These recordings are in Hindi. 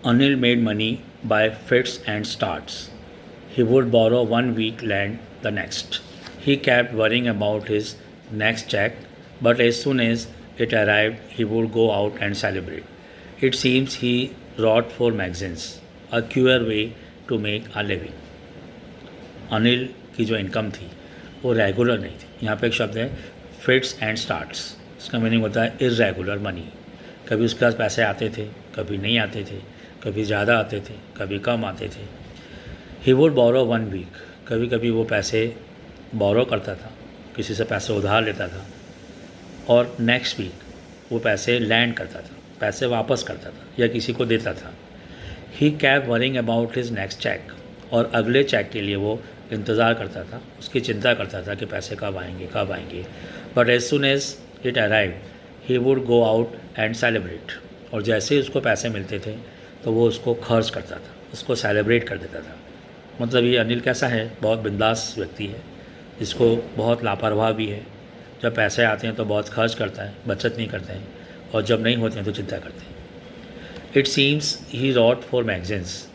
Anil made money by fits and starts. He would borrow 1 week, lend the next. He kept worrying about his next check, but as soon as it arrived, he would go out and celebrate. It seems he wrote for magazines, a cure way to make a living. Anil की जो इनकम थी वो रेगुलर नहीं थी। यहाँ पे एक शब्द है फिट्स एंड स्टार्ट्स, इसका मीनिंग होता है इरेगुलर मनी। कभी उसके पास पैसे आते थे, कभी नहीं आते थे, कभी ज़्यादा आते थे, कभी कम आते थे। ही वुड बोरो 1 वीक, कभी कभी वो पैसे बोरो करता था, किसी से पैसे उधार लेता था, और नेक्स्ट वीक वो पैसे लैंड करता था, पैसे वापस करता था या किसी को देता था। He kept worrying about his next cheque, और अगले चेक के लिए वो इंतज़ार करता था, उसकी चिंता करता था कि पैसे कब आएंगे कब आएंगे। But as soon as it arrive he would go out and celebrate, और जैसे ही उसको पैसे मिलते थे तो वो उसको खर्च करता था, उसको सेलिब्रेट कर देता था। मतलब ये अनिल कैसा है, बहुत बिंदास व्यक्ति है, इसको बहुत लापरवाह भी है। जब पैसे आते हैं तो बहुत खर्च करता है, बचत नहीं करते हैं, और जब नहीं होते हैं तो चिंता करते हैं। It seems he wrote for magazines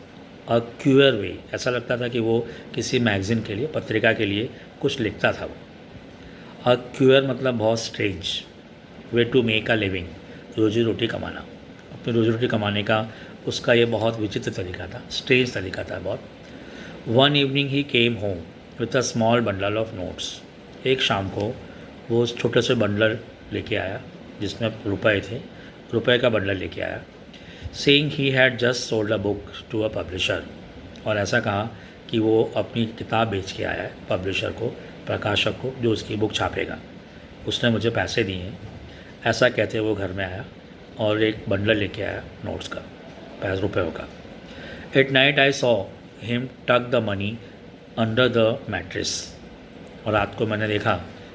a queer way, ऐसा लगता था कि वो किसी मैगज़ीन के लिए, पत्रिका के लिए कुछ लिखता था वो। अ क्यूअर मतलब बहुत strange way to make a living, रोजी रोटी कमाना, अपनी रोजी रोटी कमाने का उसका ये बहुत विचित्र तरीका था, स्ट्रेंज तरीका था बहुत। One evening he came home with a small bundle of notes, एक शाम को वो उस छोटे से बंडल लेके आया जिसमें रुपए थे, रुपए का बंडल लेके आया। Saying he had just sold a book to a publisher, और ऐसा कहा कि वो अपनी किताब बेच के आया है पब्लिशर को, प्रकाशक को, जो उसकी बुक छापेगा, उसने मुझे पैसे दिए हैं। ऐसा कहते वो घर में आया और एक बंडल लेके आया नोट्स का, पैसे रुपयों का। At night I saw him tuck the money under the mattress, और रात को मैंने देखा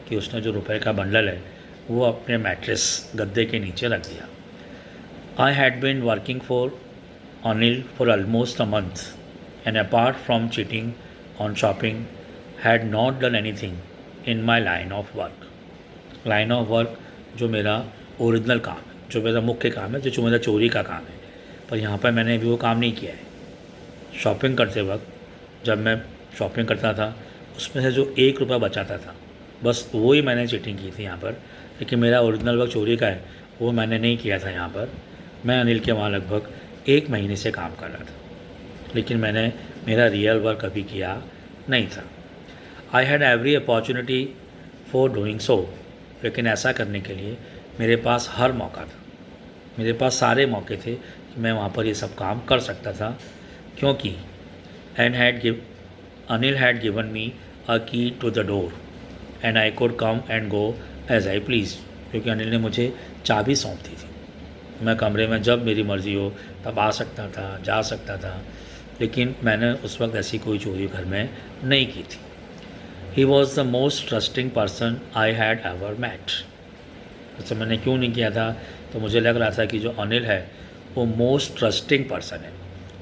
कि उसने जो रुपए का बंडल है वो अपने मैट्रेस, गद्दे के नीचे रख दिया। I had been working for Anil for almost a month, and apart from cheating on shopping, had not done anything in my line of work. Line of work जो मेरा ओरिजिनल काम है, जो मेरा मुख्य काम है, जो मेरा चोरी का काम है, पर यहाँ पर मैंने अभी वो काम नहीं किया है। शॉपिंग करते वक्त जब मैं शॉपिंग करता था उसमें से जो 1 रुपया बचाता था, बस वो ही मैंने चीटिंग की थी यहाँ पर। लेकिन मेरा ओरिजिनल वर्क चोरी का है, वो मैंने नहीं किया था यहाँ पर। मैं अनिल के वहाँ लगभग 1 महीने से काम कर रहा था, लेकिन मैंने मेरा रियल वर्क कभी किया नहीं था। I had every opportunity for doing so, लेकिन ऐसा करने के लिए मेरे पास हर मौका था, मेरे पास सारे मौके थे कि मैं वहाँ पर ये सब काम कर सकता था, क्योंकि Anil had given me a key to the door and I could come and go as I please, क्योंकि अनिल ने मुझे चाबी सौंप दी थी। मैं कमरे में जब मेरी मर्ज़ी हो तब आ सकता था, जा सकता था, लेकिन मैंने उस वक्त ऐसी कोई चोरी घर में नहीं की थी। He was the most trusting person I had ever met. अच्छा, मैंने क्यों नहीं किया था, तो मुझे लग रहा था कि जो अनिल है वो मोस्ट ट्रस्टिंग पर्सन है,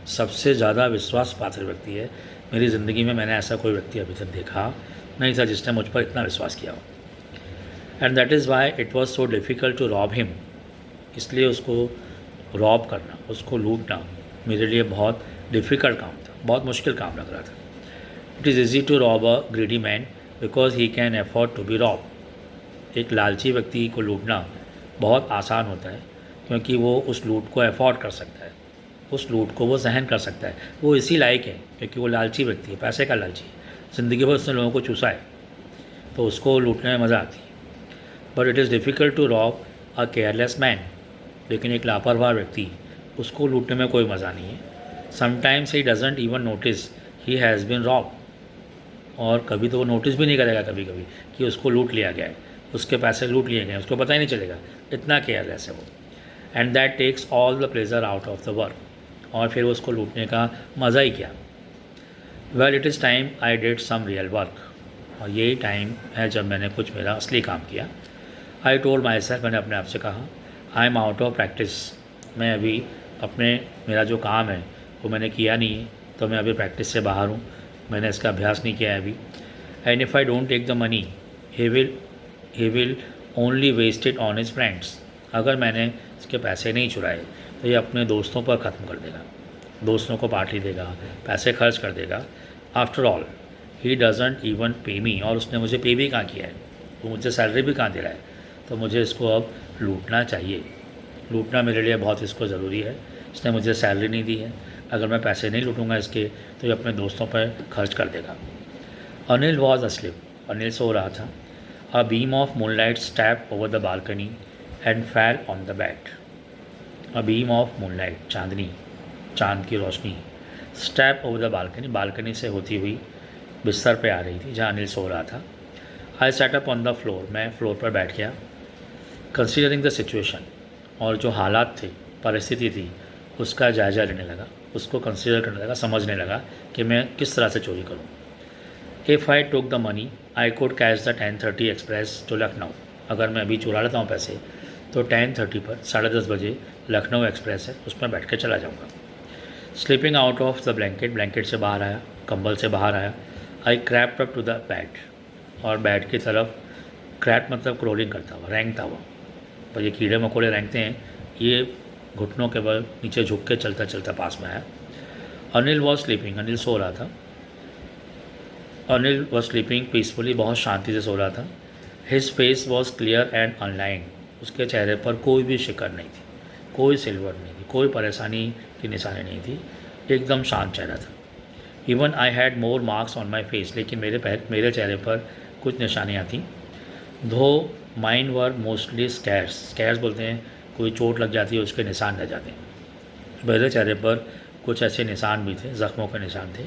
सबसे ज़्यादा विश्वास पात्र व्यक्ति है। मेरी ज़िंदगी में मैंने ऐसा कोई व्यक्ति अभी तक देखा नहीं था जिसने मुझ पर इतना विश्वास किया हो। And that is why it was so difficult to rob him, इसलिए उसको रॉब करना, उसको लूटना मेरे लिए बहुत डिफ़िकल्ट काम था, बहुत मुश्किल काम लग रहा था। It is easy to rob a greedy man because he can afford to be rob. एक लालची व्यक्ति को लूटना बहुत आसान होता है क्योंकि वो उस लूट को अफोर्ड कर सकता है, उस लूट को वो सहन कर सकता है। वो इसी लायक है क्योंकि वो लालची व्यक्ति है, पैसे का लालची है, ज़िंदगी भर उसने लोगों को चूसा है, तो उसको लूटने में मज़ा आती है। But it is difficult to rob a careless man, लेकिन एक लापरवाह व्यक्ति, उसको लूटने में कोई मज़ा नहीं है। Sometimes he doesn't even notice he has been rob, और कभी तो वो नोटिस भी नहीं करेगा कभी कभी कि उसको लूट लिया गया है, उसके पैसे लूट लिए गए, उसको पता ही नहीं चलेगा, इतना केयरलेस है वो। And that takes all the pleasure out of the work, और फिर उसको लूटने का मज़ा ही क्या। Well it is time I did some real work, और यही टाइम है जब मैंने कुछ मेरा असली काम किया। आई टोल्ड माई सेल्फ, मैंने अपने आप से कहा, I am out of practice, मैं अभी अपने मेरा जो काम है वो मैंने किया नहीं है, तो मैं अभी प्रैक्टिस से बाहर हूँ, मैंने इसका अभ्यास नहीं किया है अभी। And if I don't take the money he will only waste it on his friends, अगर मैंने इसके पैसे नहीं चुराए तो ये अपने दोस्तों पर ख़त्म कर देगा, दोस्तों को पार्टी देगा, पैसे खर्च कर देगा। After all he doesn't even पे मी, और उसने मुझे पे भी कहाँ किया है, वो मुझे सैलरी भी कहाँ दे रहा है। तो मुझे इसको अब लूटना चाहिए, लूटना मेरे लिए बहुत इसको ज़रूरी है। इसने मुझे सैलरी नहीं दी है, अगर मैं पैसे नहीं लूटूंगा इसके तो ये अपने दोस्तों पर खर्च कर देगा। अनिल वॉज अस्लिप, अनिल सो रहा था। A beam of moonlight step over the balcony and fell on the bed. A beam of moonlight, चांदनी, चांद की रोशनी, step over the balcony, balcony से होती हुई बिस्तर पे आ रही थी जहाँ अनिल सो रहा था। I sat up on the floor, मैं फ्लोर पर बैठ गया। कंसिडरिंग द सिचुएशन, और जो हालात थे, परिस्थिति थी, उसका जायज़ा लेने लगा, उसको कंसिडर करने लगा, समझने लगा कि मैं किस तरह से चोरी करूँ। If I took the money I could catch the 10:30 express to Lucknow. अगर मैं अभी चुरा लेता हूँ पैसे तो 10:30 पर 10:30 बजे लखनऊ एक्सप्रेस है, उसमें बैठ के चला जाऊँगा। Sleeping out of the blanket, blanket से बाहर आया, कंबल से बाहर आया। आई crept up to the bed, और बेड की तरफ, क्रैप मतलब क्रोलिंग करता हुआ, रेंगता हुआ, पर ये कीड़े मकोड़े रेंगते हैं, ये घुटनों के बल नीचे झुक के चलता चलता पास में आया। अनिल वॉज स्लीपिंग, अनिल सो रहा था। अनिल वॉज स्लीपिंग पीसफुली, बहुत शांति से सो रहा था। His face was clear and online, उसके चेहरे पर कोई भी शिकन नहीं थी, कोई सिल्वर नहीं थी, कोई परेशानी की निशानी नहीं थी, एकदम शांत चेहरा था। Even I had more marks on my face, लेकिन मेरे चेहरे पर कुछ निशानियाँ थीं। दो mine were mostly scarce, scarce बोलते हैं कोई चोट लग जाती है उसके निशान रह जाते हैं। मेरे चेहरे पर कुछ ऐसे निशान भी थे, ज़ख्मों के निशान थे।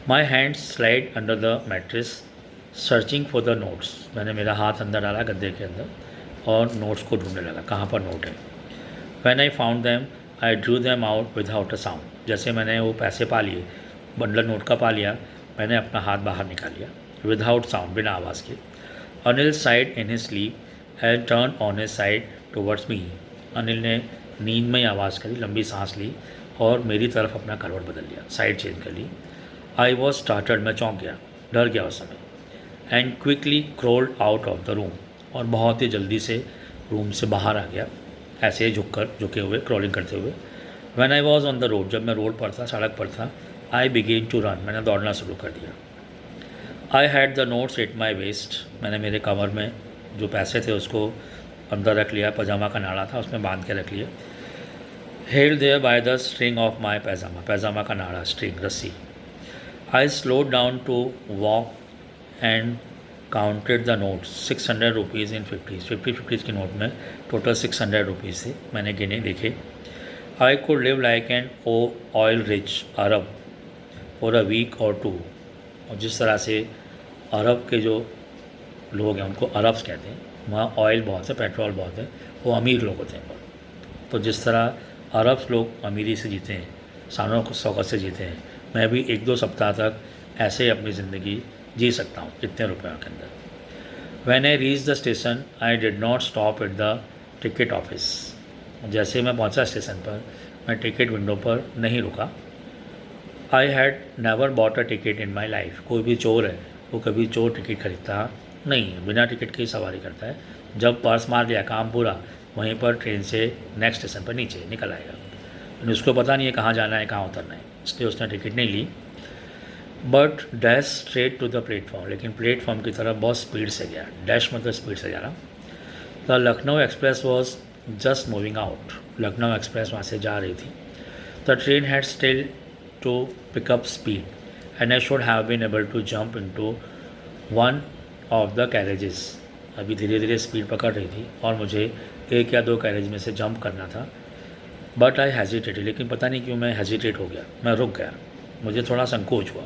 My hand slide under the mattress searching for the notes, मैंने मेरा हाथ अंदर डाला गद्दे के अंदर और नोट्स को ढूंढने लगा, कहाँ पर नोट है। When I found them I drew them out without a sound, जैसे मैंने वो पैसे पा लिए, बंडल नोट का पा लिया, मैंने अपना हाथ बाहर निकाल लिया विदाउट साउंड, बिना आवाज़ के। Anil side in his sleep and turn on his side towards me, Anil ने नींद में ही आवाज़ करी, लंबी सांस ली और मेरी तरफ अपना करवट बदल लिया, साइड चेंज कर ली। आई वॉज स्टार्टर्ड, मैं चौंक गया, डर गया उस समय। And quickly crawled out of the room, और बहुत ही जल्दी से रूम से बाहर आ गया, ऐसे ही झुके हुए, क्रॉलिंग करते हुए। When I was on the road, जब मैं रोड पर था, सड़क पर था, आई बिगेन टू रन, मैंने दौड़ना शुरू कर दिया। I had the notes at my waste, मैंने मेरे कमर में जो पैसे थे उसको अंदर रख लिया, पजामा का नाड़ा था उसमें बांध के रख लिया। Held there by the string of my pyjama, पैजामा का नाड़ा, स्ट्रिंग, रस्सी। I slowed down to walk and counted the notes, 600 rupees in 50 की नोट में टोटल 600 रुपीज़ थे, मैंने गिने, देखे। I could live like an oil rich Arab for a week और टू, और जिस तरह से अरब के जो लोग हैं उनको अरब्स कहते हैं, वहाँ ऑयल बहुत है, पेट्रोल बहुत है, वो अमीर लोग होते हैं बहुत। तो जिस तरह अरब्स लोग अमीरी से जीते हैं, शानों शौकत से जीते हैं, मैं भी 1-2 सप्ताह तक ऐसे ही अपनी ज़िंदगी जी सकता हूँ इतने रुपयों के अंदर। When I reach the station I did not stop at the ticket office, जैसे मैं पहुँचा स्टेशन पर, मैं टिकट विंडो पर नहीं रुका। I had never bought a ticket in my life, कोई भी चोर है वो कभी चोर टिकट खरीदता नहीं है, बिना टिकट के ही सवारी करता है। जब पर्स मार लिया, काम पूरा, वहीं पर ट्रेन से नेक्स्ट स्टेशन पर नीचे निकल आएगा। लेकिन उसको पता नहीं है कहाँ जाना है, कहाँ उतरना है, इसलिए उसने टिकट नहीं ली। But dash straight to the platform, लेकिन प्लेटफॉर्म की तरफ बहुत स्पीड से गया, डैश मतलब स्पीड से जाना। The Lucknow express was just moving out, Lucknow express वहाँ से जा रही थी। The train had still to pick up speed and I should have been able to jump into one of the carriages, अभी धीरे धीरे स्पीड पकड़ रही थी और मुझे 1 या 2 कैरेज में से जंप करना था। बट आई हेजिटेटेड, लेकिन पता नहीं क्यों मैं हेजिटेट हो गया, मैं रुक गया, मुझे थोड़ा संकोच हुआ।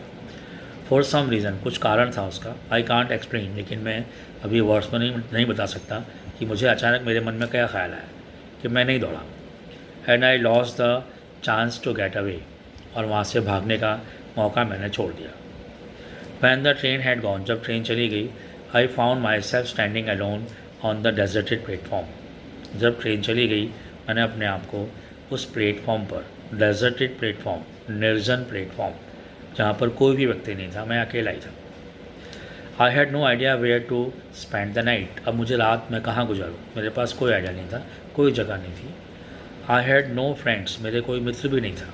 फॉर सम रीज़न, कुछ कारण था उसका, आई कांट एक्सप्लेन, लेकिन मैं अभी वर्ड्स में नहीं बता सकता कि मुझे अचानक मेरे मन में क्या ख्याल आया कि मैं नहीं दौड़ा। And I lost the chance to get away, और वहाँ से भागने का मौका मैंने छोड़ दिया। When the train had gone, जब ट्रेन चली गई, I found myself standing alone on the deserted platform, जब ट्रेन चली गई मैंने अपने आप को उस प्लेटफॉर्म पर, डेजर्टेड प्लेटफॉर्म, निर्जन प्लेटफॉर्म, जहाँ पर कोई भी व्यक्ति नहीं था, मैं अकेला ही था। I had no idea where to spend the night, अब मुझे रात में कहाँ गुजारूँ, मेरे पास कोई आइडिया नहीं था, कोई जगह नहीं थी। आई हैड नो फ्रेंड्स, मेरे कोई मित्र भी नहीं था।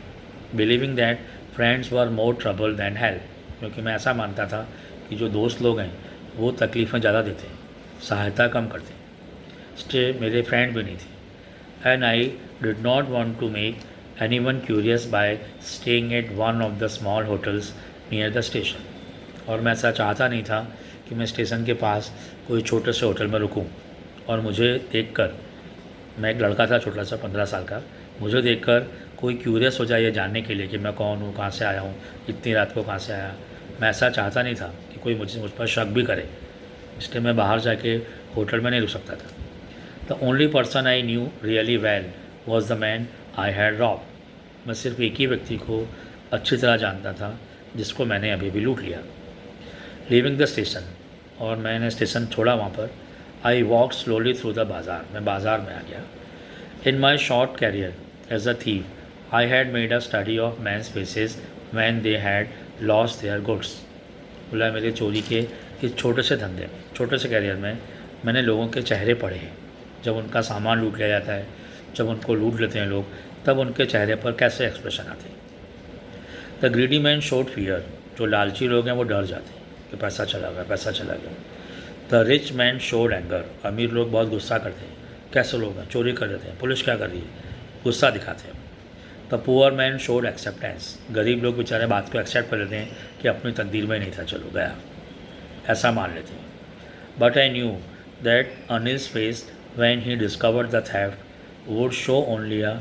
Believing that friends were more trouble than help, क्योंकि मैं ऐसा मानता था कि जो दोस्त लोग हैं वो तकलीफ़ें ज़्यादा देते हैं, सहायता कम करते हैं। स्टे मेरे फ्रेंड भी नहीं थे। And I did not want to make anyone curious by staying at one of the small hotels near the station. और मैं ऐसा चाहता नहीं था कि मैं स्टेशन के पास कोई छोटे से होटल में रुकूं और मुझे देखकर, मैं एक लड़का था छोटा सा 15 साल का, मुझे देखकर कोई क्यूरियस हो जाए ये जानने के लिए कि मैं कौन हूँ, कहाँ से आया हूँ, इतनी रात को कहाँ से आया। मैं ऐसा चाहता नहीं था कि कोई मुझ पर शक भी करे, इसलिए मैं बाहर जाके होटल में नहीं रुक सकता था। The only person I knew really well was the man I had rob. मैं सिर्फ एक ही व्यक्ति को अच्छी तरह जानता था जिसको मैंने अभी भी लूट लिया। लीविंग द स्टेशन, और मैंने स्टेशन छोड़ा वहाँ पर। I walk slowly through the bazaar, मैं बाज़ार में आ गया। In my short career as a thief I had made a study of men's faces when they had lost their goods. बोला मेरे चोरी के इस छोटे से धंधे में, छोटे से कैरियर में मैंने लोगों के चेहरे पढ़े हैं। जब उनका सामान लूट लिया जाता है, जब उनको लूट लेते हैं लोग, तब उनके चेहरे पर कैसे एक्सप्रेशन आते हैं। The greedy man showed fear, जो लालची लोग हैं वो डर जाते हैं कि पैसा चला गया, पैसा चला गया। The rich man showed anger, अमीर लोग बहुत गुस्सा करते हैं, कैसे लोग हैं, चोरी कर देते हैं, पुलिस क्या कर रही है, गुस्सा दिखाते हैं। The poor man showed acceptance, गरीब लोग बेचारे बात को एक्सेप्ट कर लेते हैं कि अपनी तकदीर में नहीं था, चलो गया, ऐसा मान लेते हैं। But I knew that Anil's face when he discovered the theft would show only a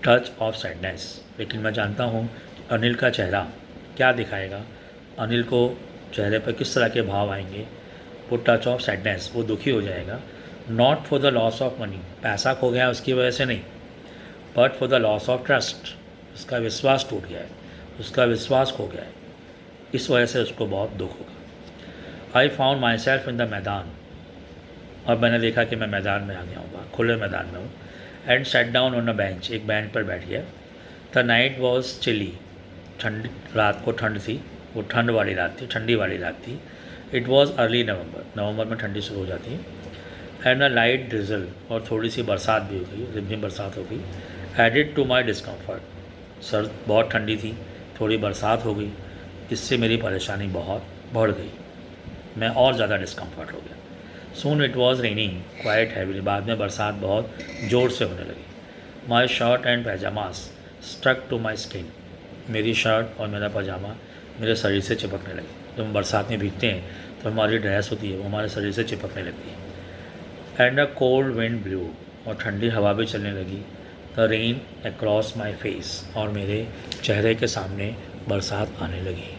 touch of sadness. लेकिन मैं जानता हूँ कि अनिल का चेहरा क्या दिखाएगा, अनिल को चेहरे पर किस तरह के भाव आएंगे। वो टच ऑफ सैडनेस, वो दुखी हो जाएगा। Not for the loss of money, पैसा खो गया उसकी वजह से नहीं, but for the loss of trust, उसका विश्वास टूट गया है, उसका विश्वास खो गया है, इस वजह से उसको बहुत दुख होगा। आई found my self in the मैदान, और मैंने देखा कि मैं मैदान में आ गया हूँ, खुले मैदान में हूँ। And set down on a bench, एक बेंच पर बैठ गया। द नाइट वॉज चिली, ठंड, रात को ठंड थी, वो ठंड वाली रात थी, ठंडी वाली रात थी। इट वॉज़ अर्ली नवंबर में ठंडी शुरू हो जाती है। एंड अ लाइट ड्रिजल, और थोड़ी सी बरसात भी हो गई, रिमझिम बरसात हो गई। एडिड टू माई डिस्कम्फर्ट, सर बहुत ठंडी थी, थोड़ी बरसात हो गई, इससे मेरी परेशानी बहुत बढ़ गई, मैं और ज़्यादा डिस्कम्फर्ट हो गया। Soon it was raining quite heavily, बाद में बरसात बहुत ज़ोर से होने लगी। My shirt and pyjamas stuck to my skin, मेरी शर्ट और मेरा पजामा मेरे शरीर से चिपकने लगे। जब हम बरसात में भीगते हैं तो हमारी ड्रेस होती है वो हमारे शरीर से चिपकने लगती है। And a cold wind blue, और ठंडी हवा भी चलने लगी। The rain across my face, और मेरे चेहरे के सामने बरसात आने लगी।